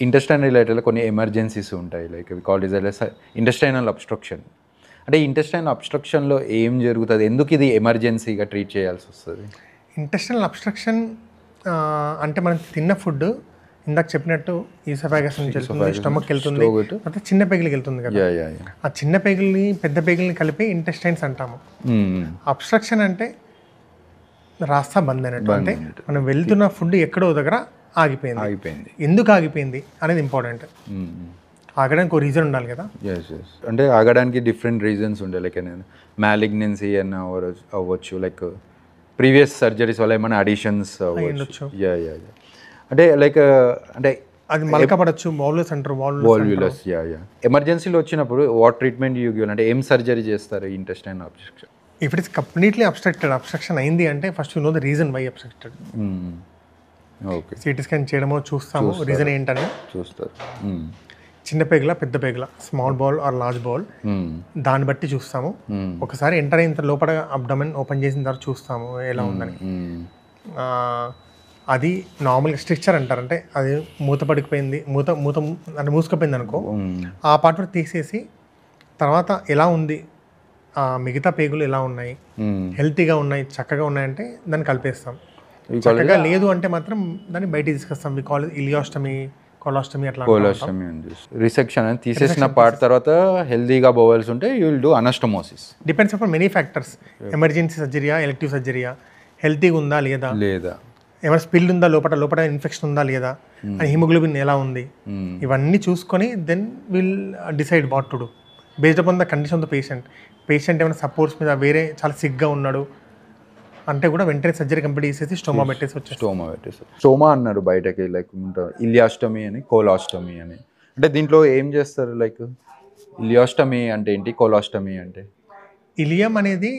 Intestine related కొన్ని emergencies ఉంటాయి, like we call it as intestinal obstruction. అంటే intestinal అబ్స్ట్రక్షన్లో ఏం జరుగుతుంది, ఎందుకు ఇది ఎమర్జెన్సీగా ట్రీట్ చేయాల్సి వస్తుంది? ఇంటెస్టైనల్ అబ్స్ట్రక్షన్ అంటే మనం తిన్న ఫుడ్ ఇందాక చెప్పినట్టు ఈసోఫాగస్ నుంచి వెళ్తుంది, స్టమక్కి వెళ్తుంది, అంటే చిన్న పేగులకి వెళ్తుంది కదా. ఆ చిన్న పేగుల్ని పెద్ద పేగుల్ని కలిపి ఇంటెస్టైన్స్ అంటాము. అబ్స్ట్రక్షన్ అంటే రాస్తా బంద్ అయినట్టు, అంటే మనం వెళ్తున్న ఫుడ్ ఎక్కడో దగ్గర ఆగిపోయింది. ఎందుకు ఆగిపోయింది అనేది ఇంపార్టెంట్. ఆగడానికి ఒక రీజన్ ఉండాలి కదా. అంటే ఆగడానికి డిఫరెంట్ రీజన్స్ ఉండే, లైక్ మ్యాలిగ్నెన్సీ అని అవ్వచ్చు, లైక్ ప్రీవియస్ సర్జరీస్ వల్ల ఏమైనా అడిషన్స్ అవ్వచ్చు. అంటే లైక్ అంటే అది మలకపడచ్చు, వాల్వులస్ అంటారు. వాల్వులస్ ఎమర్జెన్సీలో వచ్చినప్పుడు వాట్ ట్రీట్మెంట్ యూ గివ్, అంటే ఏం సర్జరీ చేస్తారు intestine obstruction? If it is completely obstruction అయింది అంటే first you know the reason why obstructed. Okay, CT scan చేయడమో చూస్తాము రీజన్ ఏంటని చూస్తారు. చిన్న పేగుల పెద్ద పేగుల, small bowel or large bowel, దాన్ని బట్టి చూస్తాము. ఒకసారి ఎంటర్ అయిన లోపల అబ్డమెన్ ఓపెన్ చేసిన తర్వాత చూస్తాము ఎలా ఉందని. అది నార్మల్గా స్ట్రక్చర్ అంటారు, అంటే అది మూత పడిపోయింది, మూత అంటే మూసుకుపోయింది అనుకో, ఆ పార్ట్ వరకు తీసేసి తర్వాత ఎలా ఉంది, మిగతా పేగులు ఎలా ఉన్నాయి, హెల్తీగా ఉన్నాయి, చక్కగా ఉన్నాయంటే దాన్ని కలిపేస్తాం. చక్కగా లేదు అంటే మాత్రం దాన్ని బయట తీసుకొస్తాం. వి కాల్ ఇలియోస్టమీ, కొలాస్టమీ, అట్లా. కొలాస్టమీ రిసెక్షన్ అని తీసేసిన పార్ట్ తర్వాత హెల్దీగా బోవల్స్ ఉంటే you will do anastomosis. Depends upon many factors. Emergency సర్జరీయా, ఎలెక్టివ్ సర్జరీయా, హెల్తీగా ఉందా లేదా, ఏమైనా స్పిల్ ఉందా లోపల ఇన్ఫెక్షన్ ఉందా లేదా, అండ్ హిమోగ్లోబిన్ ఎలా ఉంది, ఇవన్నీ చూసుకొని then will decide what to do based upon the condition of the patient ఏమైనా సపోర్ట్స్ మీద వేరే చాలా సిక్గా ఉన్నాడు అంటే కూడా వెంటనే సర్జరీ కంప్లీట్ చేసేసి స్టోమా పెట్టేసి వచ్చేసి. స్టోమా అన్నారు బయటకి, లైక్ ఇలియాస్టమీ అని, కోలాస్టమీ అని. అంటే దీంట్లో ఏం చేస్తారు, లైక్ ఇలియాస్టమీ అంటే ఏంటి, కోలాస్టమీ అంటే? ఇలియం అనేది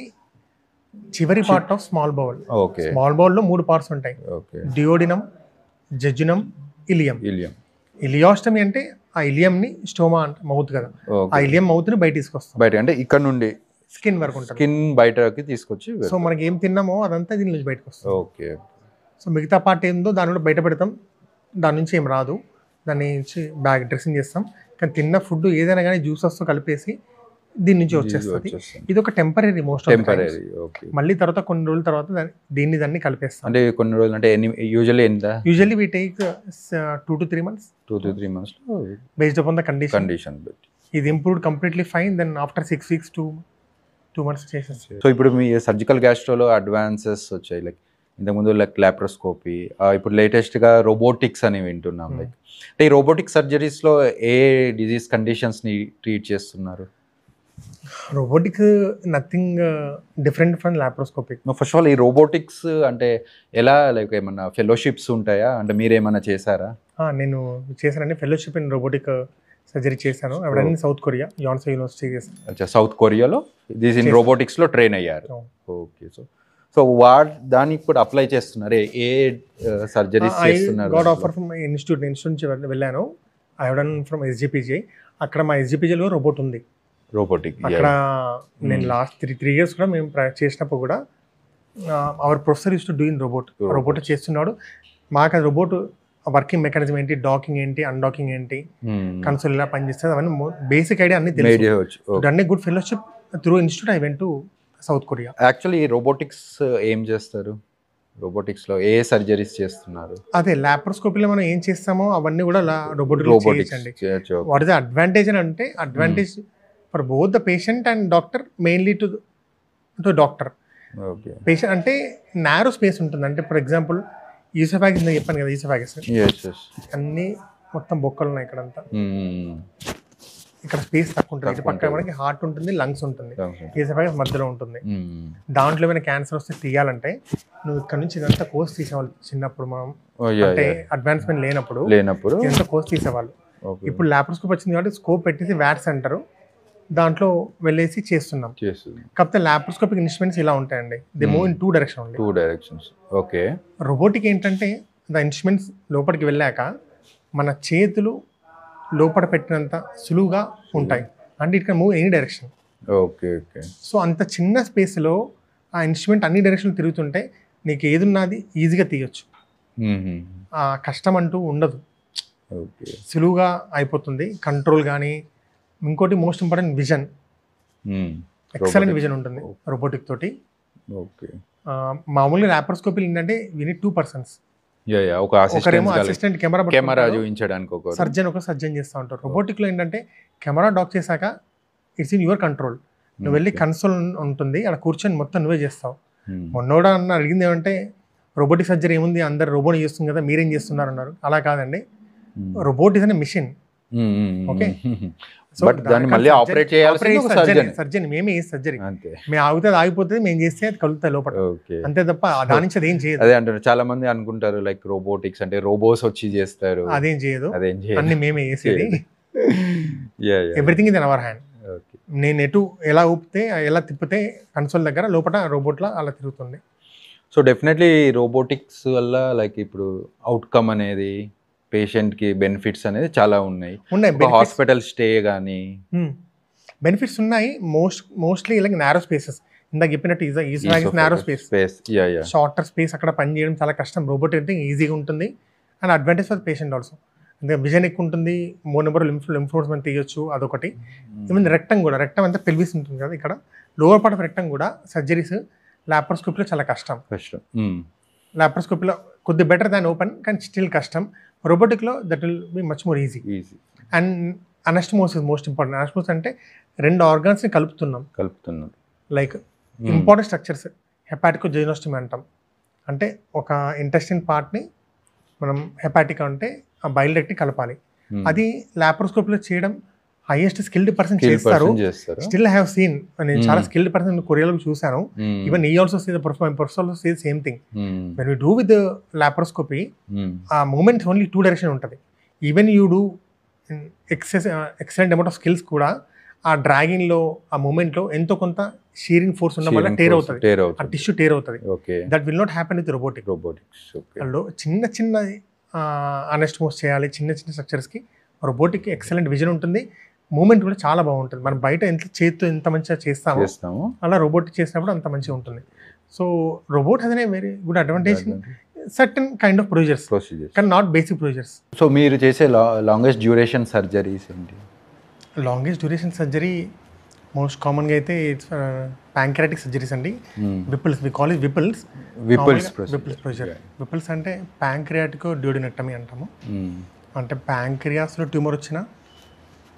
చివరి part of small bowl. Small bowl లో 3 పార్ట్స్ ఉంటాయి, డియోడినం, జెజునం, ఇలియం. ఇలియాస్టమీ అంటే ఆ ఇలియం ని, స్టోమా అంటే మౌత్ కదా, ఆ ఇలియం మౌత్ ని బయట తీసుకొస్తాం. బయట అంటే ఇక్కడ నుండి స్కిన్ వరకు ఉంటుంది, స్కిన్ బయటకి తీసుకొచ్చి, సో మనకి ఏం తిన్నామో అదంతా దీని నుంచి బయటకు వస్తుంది. ఓకే, సో మిగతా పార్ట్ ఏందో దాని కూడా బయట పెడతాం, దాని నుంచి ఏం రాదు, దాన్ని నుంచి బ్యాగ్ డ్రెస్సింగ్ చేస్తాం. కానీ తిన్న ఫుడ్ ఏదైనా కానీ జ్యూసెస్తో కలిపేసి దీని నుంచి వచ్చేస్తుంది. ఇది ఒక టెంపరీ, మోస్ట్ టెంపరీ. మళ్ళీ తర్వాత కొన్ని రోజుల తర్వాత దాన్ని కలిపేస్తాం. అంటే కొన్ని రోజులు అంటే usually we take 2 to 3 months. 2 to 3 months based upon the condition. ఇది improved completely fine, then after 6 weeks to 2 months చేసేసి. సో ఇప్పుడు మీ సర్జికల్ గ్యాస్ట్రోలో అడ్వాన్సెస్ వచ్చాయి, లైక్ ఇంతకుముందు లైక్ లాప్రోస్కోపీ, ఇప్పుడు లేటెస్ట్గా రోబోటిక్స్ అని వింటున్నాం. లైక్ అంటే ఈ రోబోటిక్ సర్జరీస్లో ఏ డిజీజ్ కండిషన్స్ని ట్రీట్ చేస్తున్నారు? Robotics nothing different from laparoscopic. First of all ఈ రోబోటిక్స్ అంటే ఎలా, లైక్ ఏమన్నా ఫెలోషిప్స్ ఉంటాయా, అంటే మీరేమన్నా చేశారా? నేను చేశానండి, ఫెలోషిప్ ఇన్ రోబోటిక్ సర్జరీ చేశాను. అప్పుడు సౌత్ కొరియా, యాన్సే యూనివర్సిటీ చేశాను. సౌత్ కొరియాలో దిస్ ఇన్ రోబోటిక్స్లో ట్రైన్ అయ్యారు. ఓకే, సో దానికి కూడా అప్లై చేస్తున్నారు, ఏ సర్జరీస్ చేస్తున్నారు? గాట్ ఆఫర్ ఫ్రమ్ ఇన్స్టిట్యూట్ నుంచి వెళ్ళాను. I have done from SGPGI. అక్కడ మా SGPGIలో రోబోట్ ఉంది, రోబోటిక్. అక్కడ నేను లాస్ట్ 3 years కూడా మేము చేసినప్పుడు కూడా our professor use to do in robot చేస్తున్నాడు. మాకు అది రోబోట్ వర్కింగ్ మెకానిజం ఏంటి, డాకింగ్ ఏంటి, అన్డాకింగ్ ఏంటి, కన్సోల్ ఎలా పనిచేస్తుంది, అవన్నీ బేసిక్ ఐడియా అన్ని తెలుసు. అన్ని good fellowship through institute. I went to South Korea. Actually robotics ఏం చేస్తారు, రోబోటిక్స్లో ఏ సర్జరీస్ చేస్తున్నారు? అదే లాప్రోస్కోపీలో మనం ఏం చేస్తామో అవన్నీ కూడా రోబోటిక్స్ అండి. వాట్ ఇస్ ద అడ్వాంటేజ్ అని అంటే, advantage for both the patient and doctor, mainly to doctor. Patient అంటే నారో స్పేస్ ఉంటుంది. అంటే ఫర్ ఎగ్జాంపుల్ ఈసోఫాగస్ చెప్పాను కదా, ఈసోఫాగస్ అన్ని మొత్తం బొక్కలు ఉన్నాయి ఇక్కడంతా. ఇక్కడ స్పేస్ తక్కువ ఉంటుంది. ఇటు పక్కన మనకి హార్ట్ ఉంటుంది, లంగ్స్ ఉంటుంది, ఈసోఫాగస్ మధ్యలో ఉంటుంది. దాంట్లో ఏమైనా క్యాన్సర్ వస్తే తీయాలంటే నువ్వు ఇక్కడ నుంచి ఇదంతా కోర్స్ తీసేవాళ్ళు చిన్నప్పుడు. మనం అంటే అడ్వాన్స్మెంట్ లేనప్పుడు ఇదంతా కోర్స్ తీసేవాళ్ళు. ఇప్పుడు లాప్రోస్కోప్ వచ్చింది కాబట్టి స్కోప్ పెట్టేసి వ్యాట్స్ అంటారు, దాంట్లో వెళ్ళేసి చేస్తున్నాం. కాకపోతే లాప్రోస్కోపిక్ ఇన్స్ట్రుమెంట్స్ ఇలా ఉంటాయండి, they move in 2 directions. Okay. Robotic ఏంటంటే ద ఇన్స్ట్రుమెంట్స్ లోపలికి వెళ్ళాక మన చేతులు లోపల పెట్టినంత సులువుగా ఉంటాయి, అంటే it can move any direction. Okay. So అంత చిన్న స్పేస్లో ఆ ఇన్స్ట్రుమెంట్ అన్ని డైరెక్షన్లు తిరుగుతుంటే నీకు ఏదున్నది ఈజీగా తీయొచ్చు, ఆ కష్టం అంటూ ఉండదు. ఓకే. సులువుగా అయిపోతుంది, కంట్రోల్ కానీ. ఇంకోటి most important vision, excellent vision ఉంటుంది రోబోటిక్ తోటి. ఓకే. మామూలుగా లాప్రోస్కోపీ ఏంటంటే విని 2 persons, ఒక ఒకరేమో అసిస్టెంట్ కెమెరా చూపించడానికి, ఒక సర్జన్ చేస్తూ ఉంటారు. రోబోటిక్లో ఏంటంటే కెమెరా డాక్ చేశాక ఇట్స్ ఇన్ యువర్ కంట్రోల్. నువ్వు వెళ్ళి కన్సోల్ ఉంటుంది, అక్కడ కూర్చొని మొత్తం నువ్వే చేస్తావు. మొన్నోడా అన్న అడిగింది ఏమంటే రోబోటిక్ సర్జరీ ఏముంది, అందరు రోబోట్ చేస్తుంది కదా, మీరేం చేస్తున్నారు అన్నారు. అలా కాదండి, రోబోట్ ఇస్ అనే మిషన్. ఓకే, బట్ దాన్ని మళ్ళీ ఆపరేట్ చేయాల్సింది ఒక సర్జన్. మేమే సర్జరీ, మేము ఆగితే ఆగిపోతుంది, మేము చేస్తే అది కలుగుతాయి లోపల, అంతే తప్ప దాని నుంచి అదేం చేయదు. అదే అంటారు చాలా మంది అనుకుంటారు, లైక్ రోబోటిక్స్ అంటే రోబోస్ వచ్చి చేస్తారు, అదేం చేయదు, అన్ని మేమే చేసేది. Everything is in our hand. నేను ఎటు ఎలా ఊపితే ఎలా తిప్పితే కన్సోల్ దగ్గర లోపల రోబోట్లో అలా తిరుగుతుంది. సో డెఫినెట్లీ రోబోటిక్స్ వల్ల లైక్ ఇప్పుడు అవుట్కమ్ అనేది, పేషెంట్కి బెనిఫిట్స్ అనేది చాలా ఉన్నాయి. హాస్పిటల్ స్టే కానీ బెనిఫిట్స్ ఉన్నాయి. మోస్ట్లీ లైక్ నారో స్పేసెస్, ఇందాక చెప్పినట్టు నారో స్పేస్, షార్టర్ స్పేస్, అక్కడ పని చేయడం చాలా కష్టం. రోబోట్ అయితే ఈజీగా ఉంటుంది and advantage for patient also. అంటే విజన్ ఎక్కువ ఉంటుంది, 3 నెంబర్ లింఫ్ నోడ్స్ మనం తీయొచ్చు, అదొకటి. ఈవెన్ రెక్టం కూడా, రెక్టం అంతా పెల్విస్ ఉంటుంది కదా, ఇక్కడ లోవర్ పార్ట్ ఆఫ్ రెక్టం కూడా సర్జరీస్ లాప్రోస్కోపీలో చాలా కష్టం. లాప్రోస్కోపీలో కొద్ది బెటర్ దాన్ ఓపెన్, కానీ స్టిల్ కష్టం. రోబోటిక్లో that will be much more easy. And anastomosis most important. Anastomosis అంటే 2 organs ని కలుపుతున్నాం. Like important structures, hepaticojejunostomy అంటాం. అంటే ఒక ఇంటెస్టిన్ పార్ట్ని మనం హెపాటికా అంటే ఆ బైల్ డక్ట్ని కలపాలి. అది లాప్రోస్కోపీలో చేయడం హైయెస్ట్ స్కిల్డ్ పర్సన్ చేస్తారు. స్టిల్ హ్యావ్ సీన్, నేను చాలా స్కిల్డ్ పర్సన్ కొరియాలో చూసాను. ఈవెన్ ఈ also see the professor also see the same thing. When you do with laparoscopy, ఆ మూమెంట్ ఓన్లీ 2 direction ఉంటుంది. Even you do excellent amount of skills కూడా ఆ డ్రాగింగ్లో, ఆ మూమెంట్లో ఎంతో కొంత షీరింగ్ ఫోర్స్ ఉండడం వల్ల టేర్ అవుతుంది, ఆ టిష్యూ టేర్ అవుతుంది. That will not happen with robotics. వాళ్ళు చిన్న చిన్న అనెస్టమోస్ చేయాలి, చిన్న చిన్న స్ట్రక్చర్స్కి రోబోటిక్ ఎక్సలెంట్ విజన్ ఉంటుంది, మూమెంట్ కూడా చాలా బాగుంటుంది. మనం బయట చేతితో ఎంత మంచిగా చేస్తామో అలా రోబోటిక్ చేసినప్పుడు అంత మంచిగా ఉంటుంది. So robot has a very good advantage, certain kind of procedures, కానీ నాట్ బేసిక్ ప్రొసీజర్స్. సో మీరు చేసే లాంగెస్ట్ డ్యూరేషన్ సర్జరీస్ ఏంటి? లాంగెస్ట్ డ్యూరేషన్ సర్జరీ మోస్ట్ కామన్గా అయితే ఇట్స్ ప్యాంక్రియాటిక్ సర్జరీస్ అండి. Whipple's, we call it Whipple's procedure. Whipple's అంటే pancreatic duodenectomy అంటాము. అంటే ప్యాంక్రియాస్లో ట్యూమర్ వచ్చినా,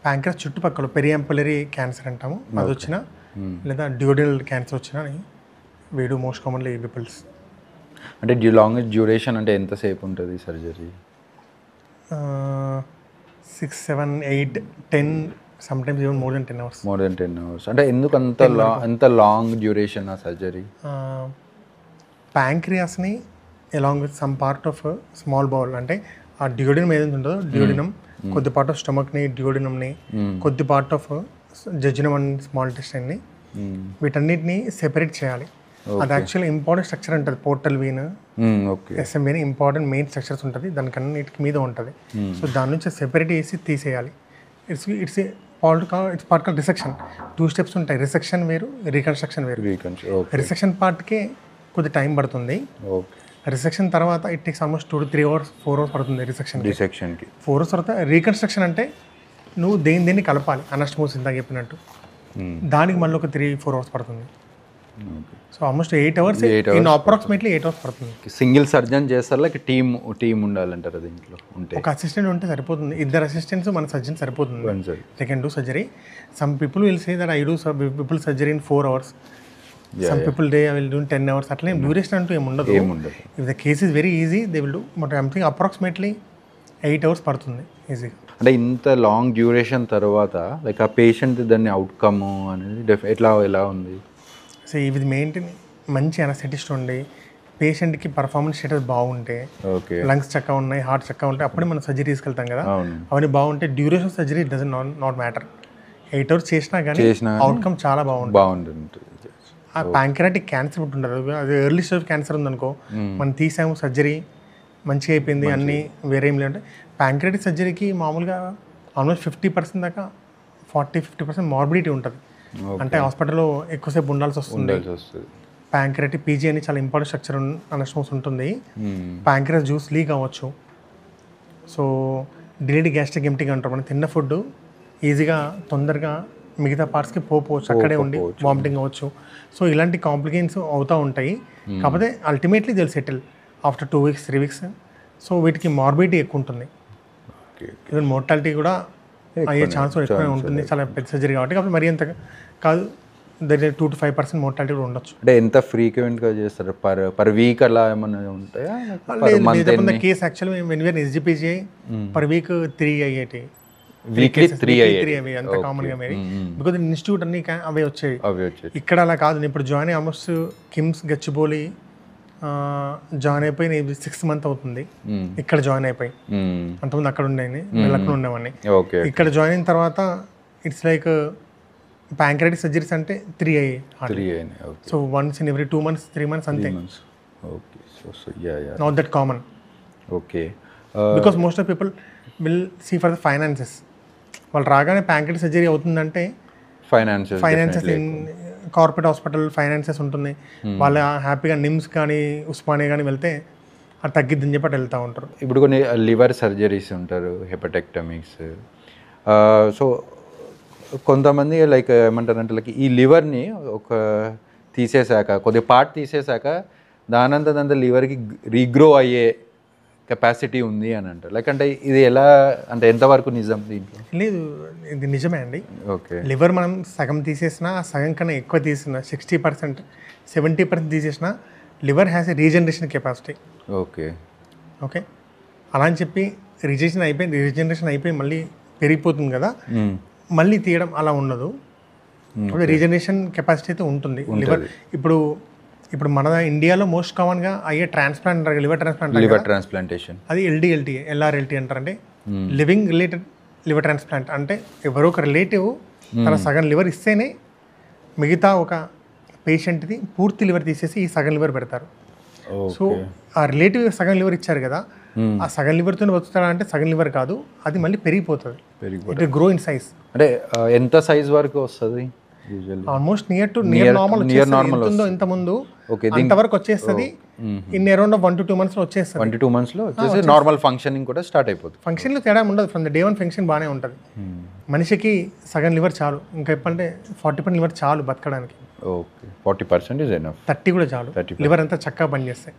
ప్యాంక్రియాస్ చుట్టుపక్కల పెరియాంపులరీ క్యాన్సర్ అంటాము, అది వచ్చినా, లేదా డ్యూడినల్ క్యాన్సర్ వచ్చినా వీడు మోస్ట్ కామన్లీ విపుల్స్. అంటే లాంగెస్ట్ డ్యూరేషన్ అంటే ఎంతసేపు ఉంటుంది surgery? 6, 7, 8, 10, sometimes even more than 10 hours. More than 10 hours. అంటే ఎందుకు అంత లాంగ్ డ్యూరేషన్ ఆ సర్జరీ? ప్యాంక్రియాస్ని along with some part of small bowel, అంటే ఆ డ్యూడినం ఏదైతే ఉంటుందో డ్యూడినం, కొద్ది పార్ట్ ఆఫ్ స్టమక్ని, డ్యూడినంని, కొద్ది part of jejunum and small ఇంటెస్టైన్ని, వీటన్నిటిని సెపరేట్ చేయాలి. అది యాక్చువల్లీ ఇంపార్టెంట్ స్ట్రక్చర్ ఉంటుంది. Portal vein, SM vein important main structures ఉంటుంది, దానికన్నిటికి మీద ఉంటుంది. సో దాని నుంచి సెపరేట్ చేసి తీసేయాలి. It's part call resection. 2 steps ఉంటాయి, రిసెక్షన్ వేరు, రీకన్స్ట్రక్షన్ వేరు. రిసెక్షన్ పార్ట్కే కొద్ది టైం పడుతుంది. రిసెక్షన్ తర్వాత it takes almost 2 to 3 hours, 4 hours పడుతుంది రిసెక్షన్కి. 4 hours తర్వాత రీకన్స్ట్రక్షన్ అంటే నువ్వు దేన్ని కలపాలి, అనస్టమోసిస్ ఇందాక చెప్పినట్టు, దానికి మళ్ళీ ఒక 3-4 hours పడుతుంది. So almost 8 hours, approximately 8 hours పడుతుంది. సింగిల్ సర్జన్ చేస్తారు, లైక్ టీమ్ ఉండాలంటారు దీంట్లో? ఉంటే ఒక అసిస్టెంట్ ఉంటే సరిపోతుంది, 2 assistants మన సర్జన్ సరిపోతుంది. They can do surgery. Some people will say that I do people surgery in 4 hours, some people day I will do 10 hours. అట్లా డ్యూరేషన్ అంటూ ఏముండదు. If the case is very easy they will do, but I'm think approximately 8 hours పడుతుంది ఈజీగా. అంటే ఇంత long duration తర్వాత like ఆ patient దాన్ని అవుట్కమ్ అనేది ఎలా ఉంది? సో ఇది మెయింటైన్ మంచి అనస్థెటిస్ట్ ఉండి, పేషెంట్కి పర్ఫార్మెన్స్ స్టేటస్ బాగుంటే, లంగ్స్ చక్కగా ఉన్నాయి, హార్ట్ చక్కగా ఉంటే అప్పుడే మనం సర్జరీ తీసుకెళ్తాం కదా, అవన్నీ బాగుంటే duration surgery does not matter. 8 hours చేసినా కానీ అవుట్కమ్ చాలా బాగుంటుంది. ఆ ప్యాంక్రియాటిక్ క్యాన్సర్ ఉంటుంటారు, అది ఎర్లీ స్టేజ్ క్యాన్సర్ ఉందనుకో, మనం తీసాము సర్జరీ మంచిగా అయిపోయింది, అన్నీ వేరే ఏం లేదంటే ప్యాంక్రియాటిక్ సర్జరీకి మామూలుగా ఆల్మోస్ట్ 50% దాకా 40-50% మార్బిడిటీ ఉంటుంది. అంటే హాస్పిటల్లో ఎక్కువసేపు ఉండాల్సి వస్తుంది. ప్యాంక్రియాటిక్ పీజీ అని చాలా ఇంపార్టెంట్ స్ట్రక్చర్ అనస్టమోస్ ఉంటుంది. ప్యాంక్రియాస్ జ్యూస్ లీక్ అవ్వచ్చు. సో డిలేడ్ గ్యాస్ట్రిక్ ఎంప్టీగా అంటారు. మనం తిన్న ఫుడ్ ఈజీగా తొందరగా మిగతా పార్ట్స్కి పోవచ్చు, అక్కడే ఉండి వామిటింగ్ అవ్వచ్చు. సో ఇలాంటి కాంప్లికేషన్స్ అవుతూ ఉంటాయి. కాకపోతే ultimately they'll settle after 2 weeks 3 weeks. So వీటికి మార్బిడిటీ ఎక్కువ ఉంటుంది, ఈవెన్ మోర్టాలిటీ కూడా అయ్యే ఛాన్స్ ఎక్కువ ఉంటుంది. చాలా పెద్ద సర్జరీ కాబట్టి కాబట్టి మరీ అంత కాదు, దగ్గర 2 to 5% మోర్టాలిటీ కూడా ఉండొచ్చు. అంటే ఎంత ఫ్రీక్వెంట్గా చేస్తారు? పర్ వీక్ అలా ఏమన్నా ఉంటాయా? Case actually when we are SGPGI per week 3 అయ్యేటి, వీక్లీ 3 అవి అంత కామన్గా మేబీ బికాజ్ ఇన్స్టిట్యూట్ అన్ని అవే వచ్చాయి. ఇక్కడ అలా కాదు. నేను ఇప్పుడు join almost KIMS Gachibowli join అయిపోయి 6 months అవుతుంది ఇక్కడ జాయిన్ అయిపోయి. అంతకుముందు అక్కడ ఉండేది, అక్కడ ఉండేవాడిని. ఇక్కడ జాయిన్ అయిన తర్వాత ఇట్స్ లైక్ ప్యాంక్రైటిస్ సర్జరీస్ అంటే 3 అయ్యాయి. So once in every 2 months 3 months అంతే. Not that common. Okay, because most of people will see for the finances. వాళ్ళు రాగానే ప్యాంక్రైటిస్ సర్జరీ అవుతుందంటే finances in corporate hospital finances ఉంటుంది. వాళ్ళు హ్యాపీగా నిమ్స్ కానీ ఉస్మానియా కానీ వెళ్తే అది తగ్గిద్దని చెప్పి అటు వెళ్తూ ఉంటారు. ఇప్పుడు కొన్ని లివర్ సర్జరీస్ ఉంటారు, హెపటెక్టమీస్. సో కొంతమంది లైక్ ఏమంటారంటే లైక్ ఈ లివర్ని ఒక తీసేశాక కొద్దిగా పార్ట్ తీసేశాక దానంత లివర్కి రీగ్రో అయ్యే కెపాసిటీ ఉంది అని అంటారు. లైక్ అంటే ఇది ఎలా, అంటే ఎంతవరకు నిజం దీంట్లో? లేదు, ఇది నిజమే అండి. ఓకే, లివర్ మనం సగం తీసేసినా సగం కన్నా ఎక్కువ తీసిన 60% 70% తీసేసిన liver has a regeneration capacity. Okay okay, అలా అని చెప్పి రీజనరేషన్ అయిపోయి మళ్ళీ పెరిగిపోతుంది కదా, మళ్ళీ తీయడం అలా ఉండదు. రీజనరేషన్ కెపాసిటీ అయితే ఉంటుంది లివర్. ఇప్పుడు మన ఇండియాలో మోస్ట్ కామన్గా అయ్యే ట్రాన్స్ప్లాంట్ అంటారు, లివర్ ట్రాన్స్ప్లాంటేషన్. అది LRLT అంటారు. అంటే లివింగ్ రిలేటెడ్ లివర్ ట్రాన్స్ప్లాంట్. అంటే ఎవరో ఒక రిలేటివ్ తన సగం లివర్ ఇస్తేనే మిగతా ఒక పేషెంట్ది పూర్తి లివర్ తీసేసి ఈ సగం లివర్ పెడతారు. సో ఆ రిలేటివ్ సగం లివర్ ఇచ్చారు కదా, ఆ సగం లివర్తో బతుకుతాడా అంటే సగం లివర్ కాదు, అది మళ్ళీ పెరిగిపోతుంది. It grow in size. అంటే ఎంత సైజ్ వరకు వస్తుంది? ఆల్మోస్ట్ నియర్ నార్మల్ ఉందో ఇంత ముందు అంతవరకు వచ్చేస్తుంది. ఇన్ అరౌండ్ 1 to 2 months వచ్చేస్తుంది. 1 to 2 months వచ్చేసి నార్మల్ ఫంక్షనింగ్ కూడా స్టార్ట్ అయిపోతుంది. ఫంక్షన్లో తేడా ఉండదు. ఫ్రమ్ ద డే 1 ఫంక్షన్ బాగానే ఉంటుంది. మనిషికి సగం లివర్ చాలు. ఇంకా చెప్పంటే 40% లివర్ చాలు బతకడానికి. Okay, 40% is enough. 30 కూడా చాలు. లివర్ అంతా చక్కగా పనిచేస్తాయి.